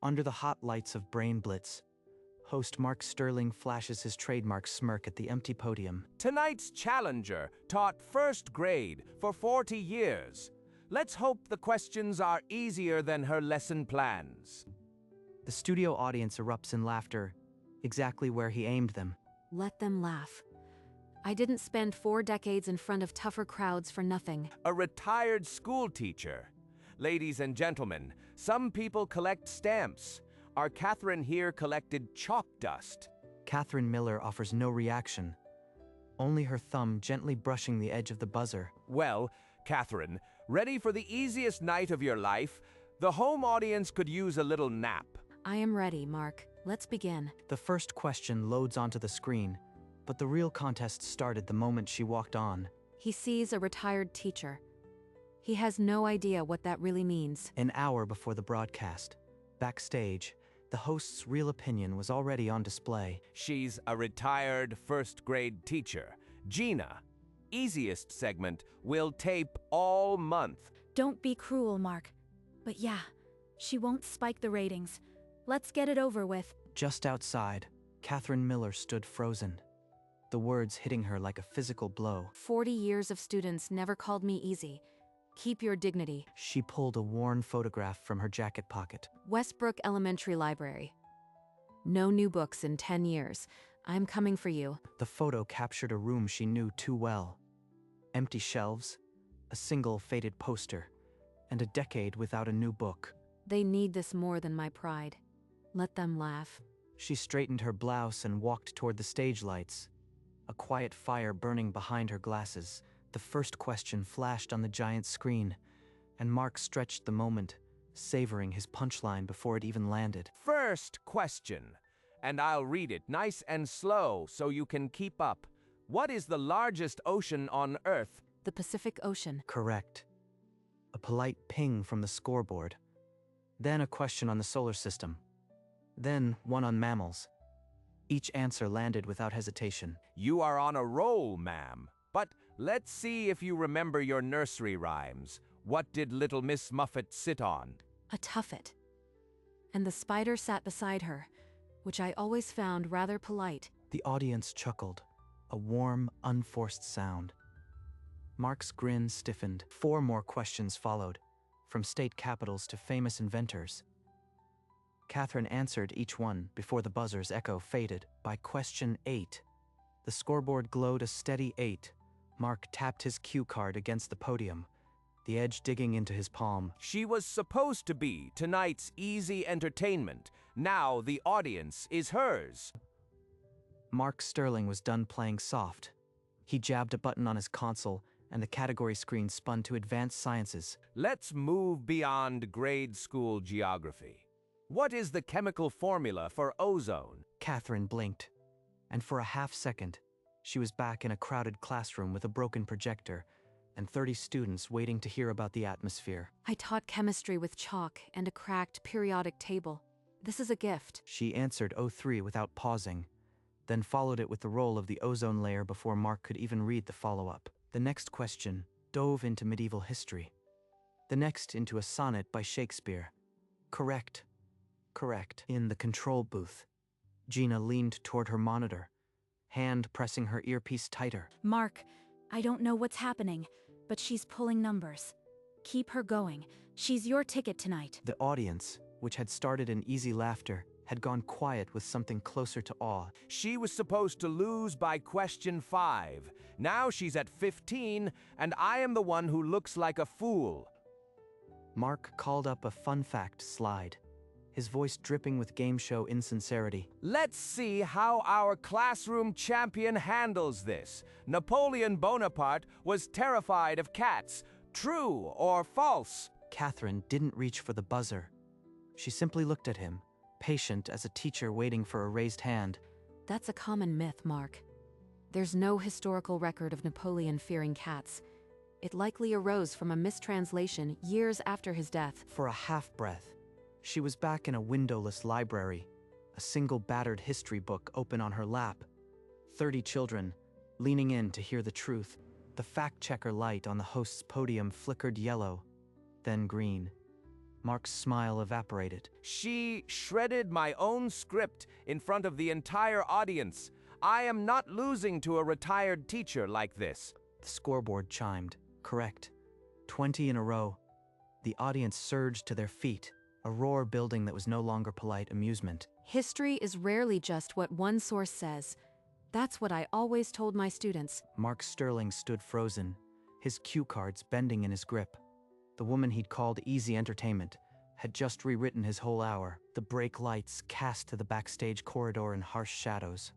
Under the hot lights of Brain Blitz, host Mark Sterling flashes his trademark smirk at the empty podium. Tonight's challenger taught first grade for 40 years. Let's hope the questions are easier than her lesson plans. The studio audience erupts in laughter, exactly where he aimed them. Let them laugh. I didn't spend 4 decades in front of tougher crowds for nothing. A retired school teacher. Ladies and gentlemen, some people collect stamps. Our Catherine here collected chalk dust. Catherine Miller offers no reaction, only her thumb gently brushing the edge of the buzzer. Well, Catherine, ready for the easiest night of your life? The home audience could use a little nap. I am ready, Mark. Let's begin. The first question loads onto the screen, but the real contest started the moment she walked on. He sees a retired teacher. He has no idea what that really means. An hour before the broadcast, backstage, the host's real opinion was already on display. She's a retired first grade teacher. Gina. Easiest segment will tape all month. Don't be cruel, Mark. But yeah, she won't spike the ratings. Let's get it over with. Just outside, Catherine Miller stood frozen, the words hitting her like a physical blow. 40 years of students never called me easy. Keep your dignity. She pulled a worn photograph from her jacket pocket. Westbrook Elementary Library. No new books in 10 years. I'm coming for you. The photo captured a room she knew too well. Empty shelves, a single faded poster, and a decade without a new book. They need this more than my pride. Let them laugh. She straightened her blouse and walked toward the stage lights, a quiet fire burning behind her glasses. The first question flashed on the giant screen, and Mark stretched the moment, savoring his punchline before it even landed. First question, and I'll read it nice and slow so you can keep up. What is the largest ocean on Earth? The Pacific Ocean. Correct. A polite ping from the scoreboard. Then a question on the solar system. Then one on mammals. Each answer landed without hesitation. You are on a roll, ma'am. But let's see if you remember your nursery rhymes. What did little Miss Muffet sit on? A tuffet. And the spider sat beside her, which I always found rather polite. The audience chuckled, a warm, unforced sound. Mark's grin stiffened. 4 more questions followed, from state capitals to famous inventors. Catherine answered each one before the buzzer's echo faded. By question 8, the scoreboard glowed a steady 8. Mark tapped his cue card against the podium, the edge digging into his palm. She was supposed to be tonight's easy entertainment. Now the audience is hers. Mark Sterling was done playing soft. He jabbed a button on his console, and the category screen spun to advanced sciences. Let's move beyond grade school geography. What is the chemical formula for ozone? Catherine blinked, and for a half second, she was back in a crowded classroom with a broken projector and 30 students waiting to hear about the atmosphere. I taught chemistry with chalk and a cracked periodic table. This is a gift. She answered O3 without pausing, then followed it with the role of the ozone layer before Mark could even read the follow-up. The next question dove into medieval history. The next into a sonnet by Shakespeare. Correct. Correct. In the control booth, Gina leaned toward her monitor, hand pressing her earpiece tighter. Mark, I don't know what's happening, but she's pulling numbers. Keep her going. She's your ticket tonight. The audience, which had started in easy laughter, had gone quiet with something closer to awe. She was supposed to lose by question 5. Now she's at 15, and I am the one who looks like a fool. Mark called up a fun fact slide, his voice dripping with game show insincerity. Let's see how our classroom champion handles this. Napoleon Bonaparte was terrified of cats. True or false? Catherine didn't reach for the buzzer. She simply looked at him, patient as a teacher waiting for a raised hand. That's a common myth, Mark. There's no historical record of Napoleon fearing cats. It likely arose from a mistranslation years after his death. For a half-breath, she was back in a windowless library, a single battered history book open on her lap. 30 children, leaning in to hear the truth. The fact-checker light on the host's podium flickered yellow, then green. Mark's smile evaporated. She shredded my own script in front of the entire audience. I am not losing to a retired teacher like this. The scoreboard chimed. Correct. 20 in a row. The audience surged to their feet, a roar building that was no longer polite amusement. History is rarely just what one source says. That's what I always told my students. Mark Sterling stood frozen, his cue cards bending in his grip. The woman he'd called Easy Entertainment had just rewritten his whole hour. The brake lights cast to the backstage corridor in harsh shadows.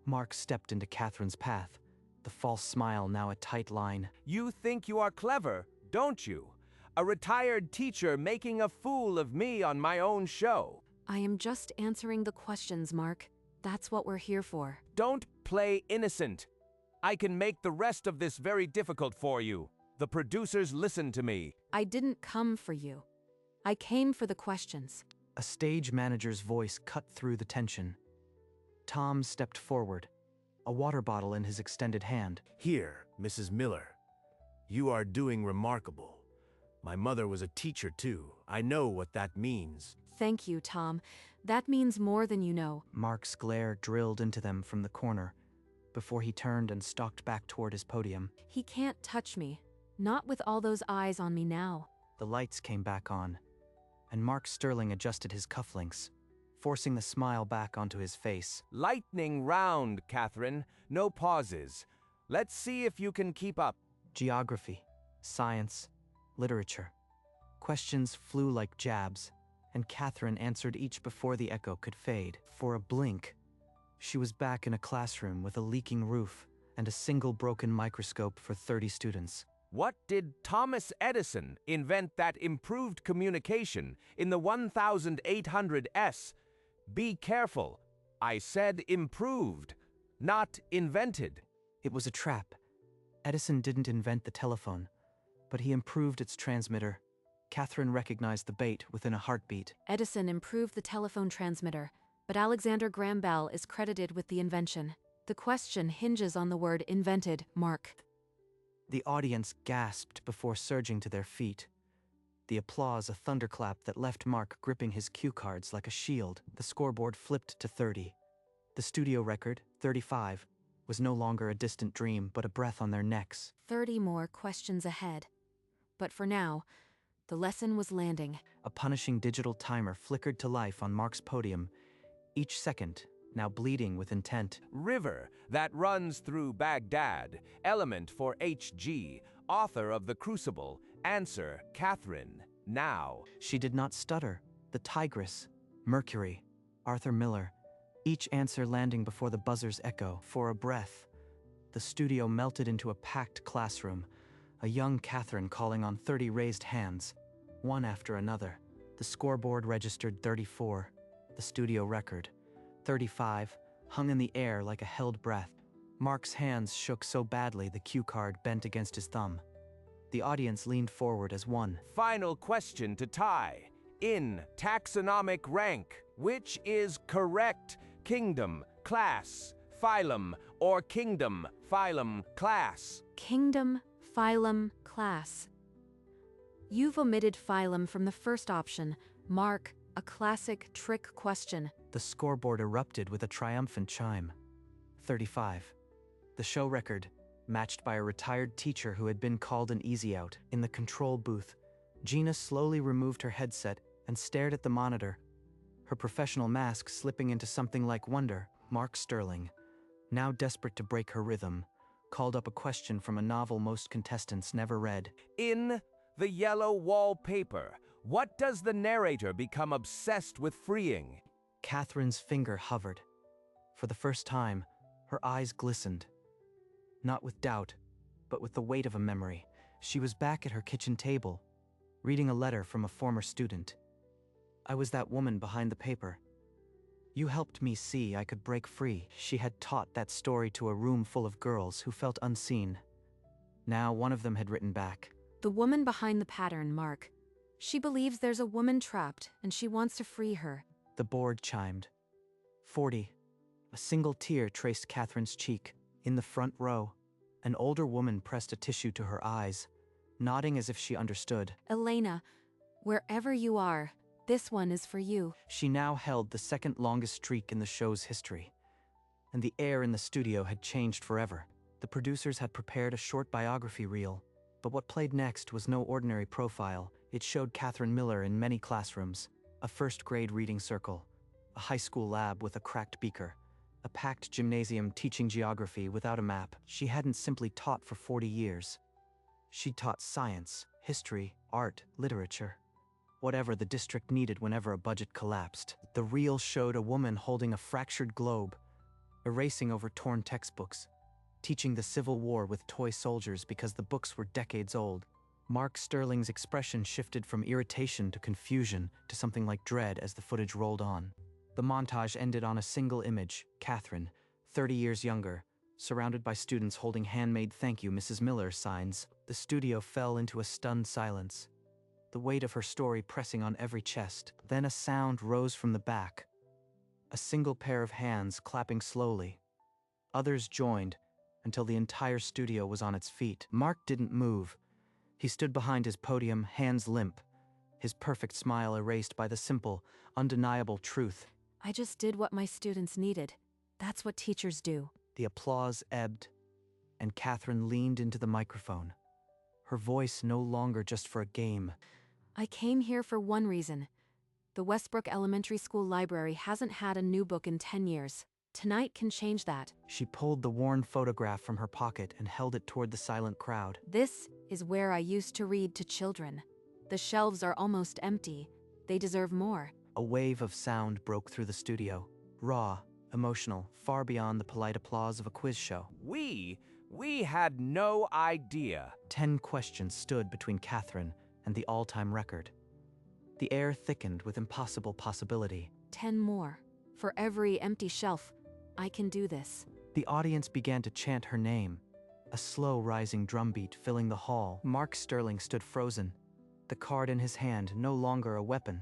Mark stepped into Catherine's path, the false smile now a tight line. You think you are clever, don't you? A retired teacher making a fool of me on my own show. I am just answering the questions, Mark. That's what we're here for. Don't play innocent. I can make the rest of this very difficult for you. The producers listen to me. I didn't come for you. I came for the questions. A stage manager's voice cut through the tension. Tom stepped forward, a water bottle in his extended hand. Here, Mrs. Miller. You are doing remarkable. My mother was a teacher too. I know what that means. Thank you, Tom. That means more than you know. Mark's glare drilled into them from the corner before he turned and stalked back toward his podium. He can't touch me. Not with all those eyes on me now. The lights came back on, and Mark Sterling adjusted his cufflinks, forcing the smile back onto his face. Lightning round, Catherine. No pauses. Let's see if you can keep up. Geography, science, literature. Questions flew like jabs, and Catherine answered each before the echo could fade. For a blink, she was back in a classroom with a leaking roof and a single broken microscope for 30 students. What did Thomas Edison invent that improved communication in the 1800s? Be careful. I said improved, not invented. It was a trap. Edison didn't invent the telephone, but he improved its transmitter. Catherine recognized the bait within a heartbeat. Edison improved the telephone transmitter, but Alexander Graham Bell is credited with the invention. The question hinges on the word invented, Mark. The audience gasped before surging to their feet. The applause a thunderclap that left Mark gripping his cue cards like a shield. The scoreboard flipped to 30. The studio record, 35, was no longer a distant dream but a breath on their necks. 30 more questions ahead. But for now, the lesson was landing. A punishing digital timer flickered to life on Mark's podium, each second now bleeding with intent. River that runs through Baghdad. Element for HG. Author of The Crucible. Answer, Catherine. Now. She did not stutter. The Tigress, Mercury, Arthur Miller, each answer landing before the buzzer's echo. For a breath, the studio melted into a packed classroom, a young Catherine calling on 30 raised hands, one after another. The scoreboard registered 34, the studio record. 35 hung in the air like a held breath. Mark's hands shook so badly the cue card bent against his thumb. The audience leaned forward as one. Final question to tie. In taxonomic rank, which is correct? Kingdom, class, phylum, or kingdom, phylum, class? Kingdom, phylum, class. You've omitted phylum from the first option. Mark, a classic trick question. The scoreboard erupted with a triumphant chime. 35. The show record, matched by a retired teacher who had been called an easy out. In the control booth, Gina slowly removed her headset and stared at the monitor, her professional mask slipping into something like wonder. Mark Sterling, now desperate to break her rhythm, called up a question from a novel most contestants never read. In The Yellow Wallpaper, what does the narrator become obsessed with freeing? Catherine's finger hovered. For the first time, her eyes glistened. Not with doubt, but with the weight of a memory. She was back at her kitchen table, reading a letter from a former student. I was that woman behind the paper. You helped me see I could break free. She had taught that story to a room full of girls who felt unseen. Now one of them had written back. The woman behind the pattern, Mark. She believes there's a woman trapped, and she wants to free her. The board chimed. 40. A single tear traced Catherine's cheek. In the front row, an older woman pressed a tissue to her eyes, nodding as if she understood. Elena, Wherever you are, this one is for you. She now held the second longest streak in the show's history. And the air in the studio had changed forever. The producers had prepared a short biography reel, but what played next was no ordinary profile. It showed Catherine Miller in many classrooms, a first-grade reading circle, a high school lab with a cracked beaker, a packed gymnasium teaching geography without a map. She hadn't simply taught for 40 years. She taught science, history, art, literature. Whatever the district needed whenever a budget collapsed. The reel showed a woman holding a fractured globe, erasing over torn textbooks, teaching the Civil War with toy soldiers because the books were decades old. Mark Sterling's expression shifted from irritation to confusion to something like dread as the footage rolled on. The montage ended on a single image, Catherine, 30 years younger, surrounded by students holding handmade "Thank you, Mrs. Miller" signs. The studio fell into a stunned silence, the weight of her story pressing on every chest. Then a sound rose from the back, a single pair of hands clapping slowly. Others joined, until the entire studio was on its feet. Mark didn't move. He stood behind his podium, hands limp, his perfect smile erased by the simple, undeniable truth. I just did what my students needed. That's what teachers do. The applause ebbed, and Catherine leaned into the microphone, her voice no longer just for a game. I came here for one reason. The Westbrook Elementary School library hasn't had a new book in 10 years. Tonight can change that. She pulled the worn photograph from her pocket and held it toward the silent crowd. This is where I used to read to children. The shelves are almost empty. They deserve more. A wave of sound broke through the studio, raw, emotional, far beyond the polite applause of a quiz show. We had no idea. 10 questions stood between Catherine and the all-time record. The air thickened with impossible possibility. 10 more. For every empty shelf, I can do this. The audience began to chant her name, a slow rising drumbeat filling the hall. Mark Sterling stood frozen, the card in his hand no longer a weapon,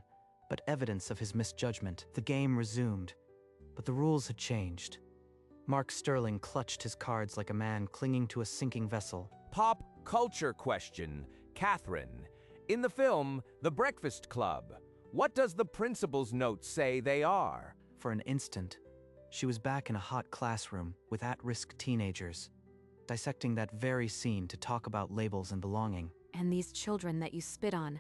but evidence of his misjudgment. The game resumed, but the rules had changed. Mark Sterling clutched his cards like a man clinging to a sinking vessel. Pop culture question, Catherine. In the film, The Breakfast Club, what does the principal's note say they are? For an instant, she was back in a hot classroom with at-risk teenagers, dissecting that very scene to talk about labels and belonging. And these children that you spit on,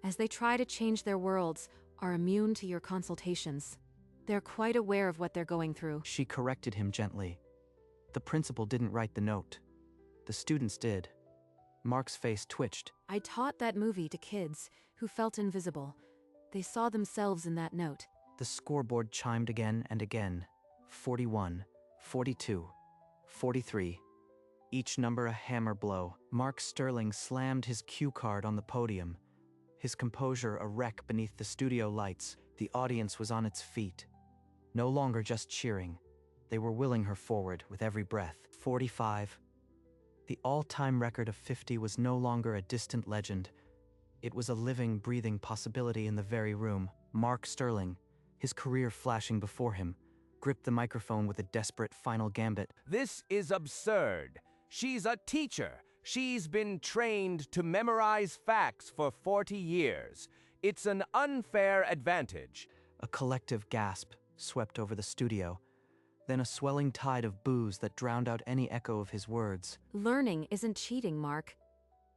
as they try to change their worlds, are immune to your consultations. They're quite aware of what they're going through. She corrected him gently. The principal didn't write the note. The students did. Mark's face twitched. I taught that movie to kids who felt invisible. They saw themselves in that note. The scoreboard chimed again and again. 41, 42, 43. Each number a hammer blow. Mark Sterling slammed his cue card on the podium, his composure a wreck beneath the studio lights. The audience was on its feet, no longer just cheering. They were willing her forward with every breath. 45. The all-time record of 50 was no longer a distant legend. It was a living, breathing possibility in the very room. Mark Sterling, his career flashing before him, gripped the microphone with a desperate final gambit. This is absurd. She's a teacher. She's been trained to memorize facts for 40 years. It's an unfair advantage. A collective gasp swept over the studio, then a swelling tide of boos that drowned out any echo of his words. Learning isn't cheating, Mark.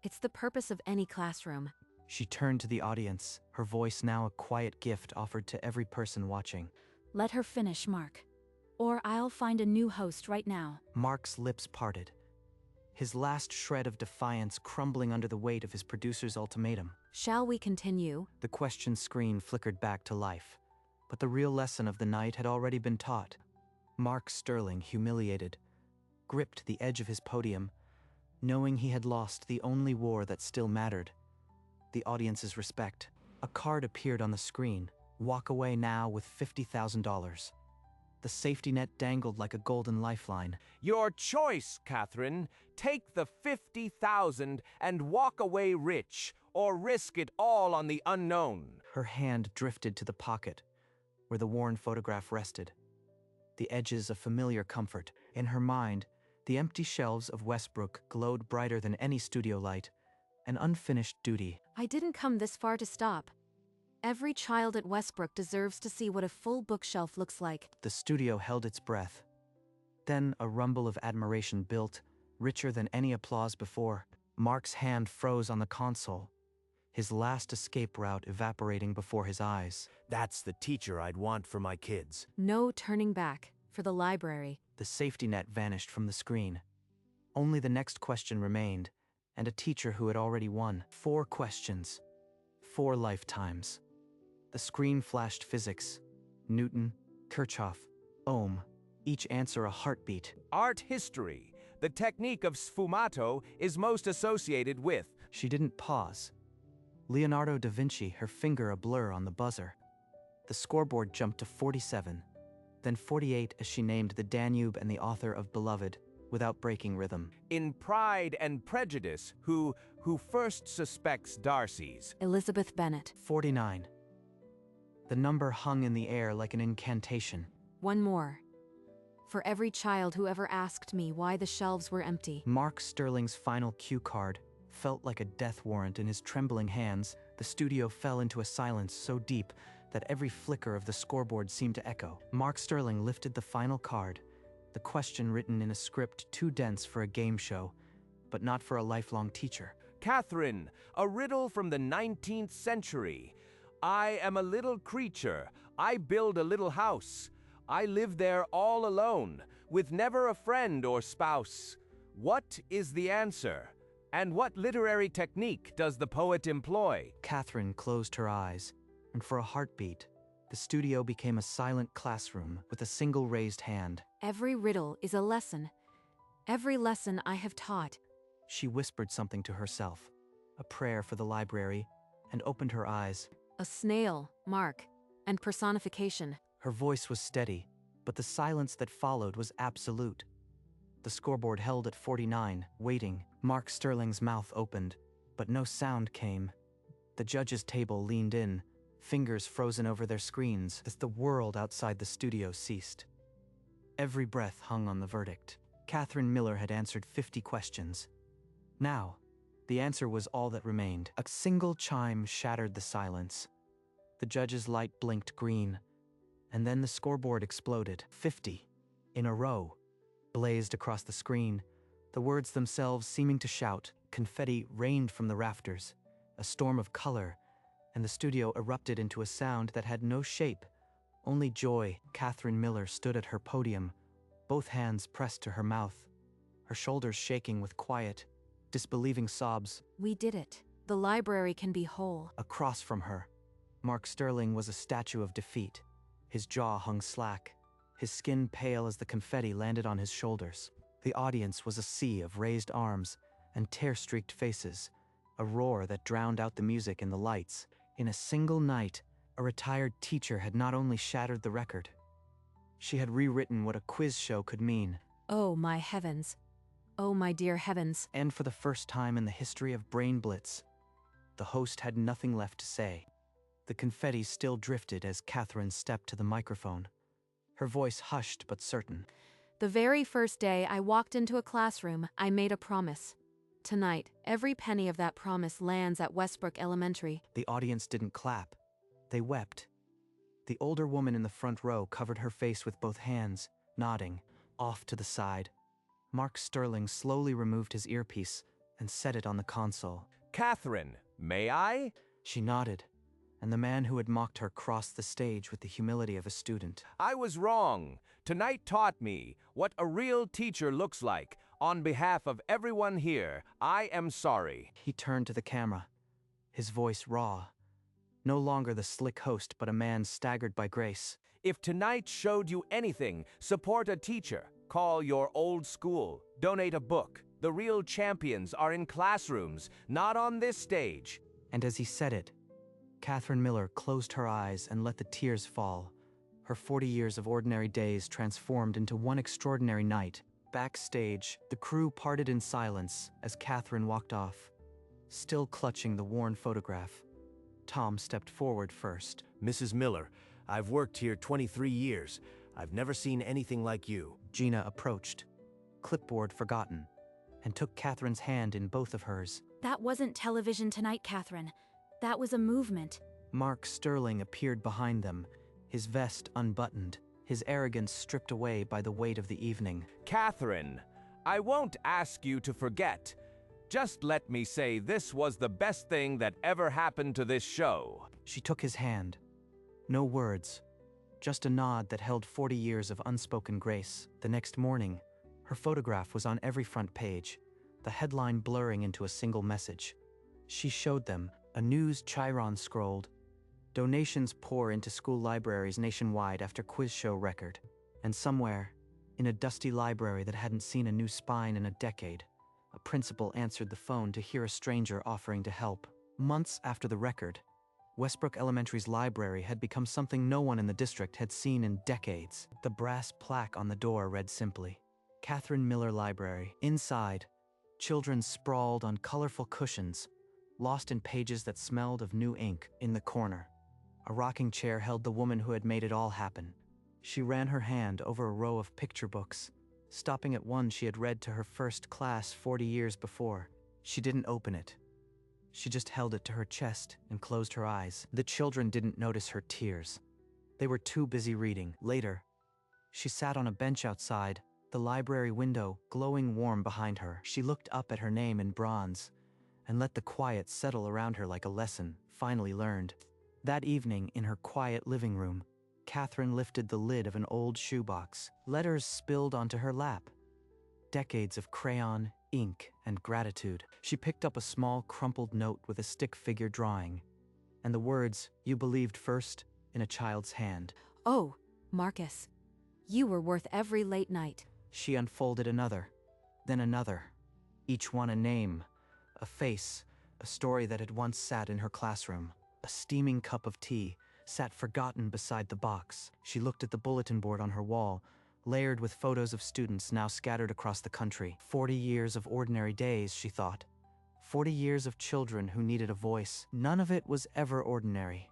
It's the purpose of any classroom. She turned to the audience, her voice now a quiet gift offered to every person watching. Let her finish, Mark. Or I'll find a new host right now. Mark's lips parted, his last shred of defiance crumbling under the weight of his producer's ultimatum. Shall we continue? The question screen flickered back to life, but the real lesson of the night had already been taught. Mark Sterling, humiliated, gripped the edge of his podium, knowing he had lost the only war that still mattered, the audience's respect. A card appeared on the screen. Walk away now with $50,000. The safety net dangled like a golden lifeline. Your choice, Catherine. Take the $50,000 and walk away rich, or risk it all on the unknown. Her hand drifted to the pocket, where the worn photograph rested, the edges of familiar comfort. In her mind, the empty shelves of Westbrook glowed brighter than any studio light, an unfinished duty. I didn't come this far to stop. Every child at Westbrook deserves to see what a full bookshelf looks like. The studio held its breath. Then a rumble of admiration built, richer than any applause before. Mark's hand froze on the console, his last escape route evaporating before his eyes. That's the teacher I'd want for my kids. No turning back for the library. The safety net vanished from the screen. Only the next question remained, and a teacher who had already won. 4 questions. 4 lifetimes. The screen flashed physics. Newton, Kirchhoff, Ohm. Each answer a heartbeat. Art history. The technique of sfumato is most associated with. She didn't pause. Leonardo da Vinci, her finger a blur on the buzzer. The scoreboard jumped to 47, then 48 as she named the Danube and the author of Beloved, without breaking rhythm. In Pride and Prejudice, who first suspects Darcy's. Elizabeth Bennet. 49. The number hung in the air like an incantation. One more. For every child who ever asked me why the shelves were empty. Mark Sterling's final cue card felt like a death warrant in his trembling hands. The studio fell into a silence so deep that every flicker of the scoreboard seemed to echo. Mark Sterling lifted the final card, the question written in a script too dense for a game show, but not for a lifelong teacher. Catherine, a riddle from the 19th century. I am a little creature. I build a little house. I live there all alone, with never a friend or spouse. What is the answer? And what literary technique does the poet employ? Catherine closed her eyes, and for a heartbeat, the studio became a silent classroom with a single raised hand. Every riddle is a lesson. Every lesson I have taught. She whispered something to herself, a prayer for the library, and opened her eyes. A snail, Mark, and personification. Her voice was steady, but the silence that followed was absolute. The scoreboard held at 49, waiting. Mark Sterling's mouth opened, but no sound came. The judges' table leaned in, fingers frozen over their screens as the world outside the studio ceased. Every breath hung on the verdict. Catherine Miller had answered 50 questions. Now, the answer was all that remained. A single chime shattered the silence. The judge's light blinked green, and then the scoreboard exploded. 50, in a row, blazed across the screen, the words themselves seeming to shout. Confetti rained from the rafters, a storm of color, and the studio erupted into a sound that had no shape, only joy. Catherine Miller stood at her podium, both hands pressed to her mouth, her shoulders shaking with quiet, disbelieving sobs. We did it. The library can be whole. Across from her, Mark Sterling was a statue of defeat. His jaw hung slack, his skin pale as the confetti landed on his shoulders. The audience was a sea of raised arms and tear-streaked faces, a roar that drowned out the music and the lights. In a single night, a retired teacher had not only shattered the record, she had rewritten what a quiz show could mean. Oh, my heavens. Oh, my dear heavens. And for the first time in the history of Brain Blitz, the host had nothing left to say. The confetti still drifted as Catherine stepped to the microphone, her voice hushed but certain. The very first day I walked into a classroom, I made a promise. Tonight, every penny of that promise lands at Westbrook Elementary. The audience didn't clap. They wept. The older woman in the front row covered her face with both hands, nodding, off to the side. Mark Sterling slowly removed his earpiece and set it on the console. Catherine, may I? She nodded, and the man who had mocked her crossed the stage with the humility of a student. I was wrong. Tonight taught me what a real teacher looks like. On behalf of everyone here, I am sorry. He turned to the camera, his voice raw. No longer the slick host, but a man staggered by grace. If tonight showed you anything, support a teacher. Call your old school. Donate a book. The real champions are in classrooms, not on this stage. And as he said it, Catherine Miller closed her eyes and let the tears fall. Her 40 years of ordinary days transformed into one extraordinary night. Backstage, the crew parted in silence as Catherine walked off, still clutching the worn photograph. Tom stepped forward first. Mrs. Miller, I've worked here 23 years. I've never seen anything like you. Gina approached, clipboard forgotten, and took Catherine's hand in both of hers. That wasn't television tonight, Catherine. That was a movement. Mark Sterling appeared behind them, his vest unbuttoned, his arrogance stripped away by the weight of the evening. Catherine, I won't ask you to forget. Just let me say this was the best thing that ever happened to this show. She took his hand. No words, just a nod that held 40 years of unspoken grace. The next morning, her photograph was on every front page, the headline blurring into a single message. She showed them. A news chyron scrolled. Donations pour into school libraries nationwide after quiz show record. And somewhere, in a dusty library that hadn't seen a new spine in a decade, a principal answered the phone to hear a stranger offering to help. Months after the record, Westbrook Elementary's library had become something no one in the district had seen in decades. The brass plaque on the door read simply, Catherine Miller Library. Inside, children sprawled on colorful cushions, lost in pages that smelled of new ink. In the corner, a rocking chair held the woman who had made it all happen. She ran her hand over a row of picture books, stopping at one she had read to her first class 40 years before. She didn't open it. She just held it to her chest and closed her eyes. The children didn't notice her tears. They were too busy reading. Later, she sat on a bench outside, the library window glowing warm behind her. She looked up at her name in bronze and let the quiet settle around her like a lesson finally learned. That evening, in her quiet living room, Catherine lifted the lid of an old shoebox. Letters spilled onto her lap. Decades of crayon, ink, and gratitude. She picked up a small, crumpled note with a stick figure drawing, and the words, "You believed first," in a child's hand. Oh, Marcus, you were worth every late night. She unfolded another, then another. Each one a name, a face, a story that had once sat in her classroom. A steaming cup of tea sat forgotten beside the box. She looked at the bulletin board on her wall, layered with photos of students now scattered across the country. 40 years of ordinary days, she thought. 40 years of children who needed a voice. None of it was ever ordinary.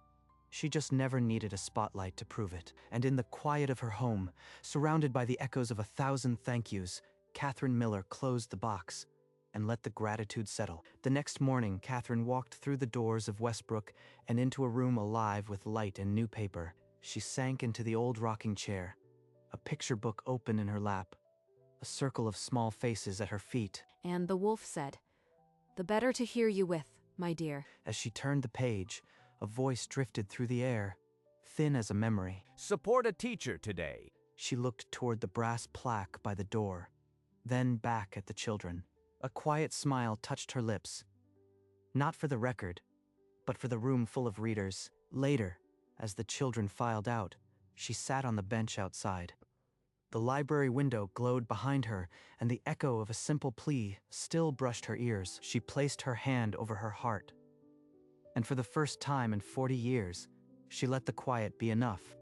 She just never needed a spotlight to prove it. And in the quiet of her home, surrounded by the echoes of 1,000 thank yous, Catherine Miller closed the box and let the gratitude settle. The next morning, Catherine walked through the doors of Westbrook and into a room alive with light and new paper. She sank into the old rocking chair, a picture book open in her lap, a circle of small faces at her feet. And the wolf said, "The better to hear you with, my dear." As she turned the page, a voice drifted through the air, thin as a memory. Support a teacher today. She looked toward the brass plaque by the door, then back at the children. A quiet smile touched her lips. Not for the record, but for the room full of readers. Later, as the children filed out, she sat on the bench outside. The library window glowed behind her, and the echo of a simple plea still brushed her ears. She placed her hand over her heart. And for the first time in 40 years, she let the quiet be enough.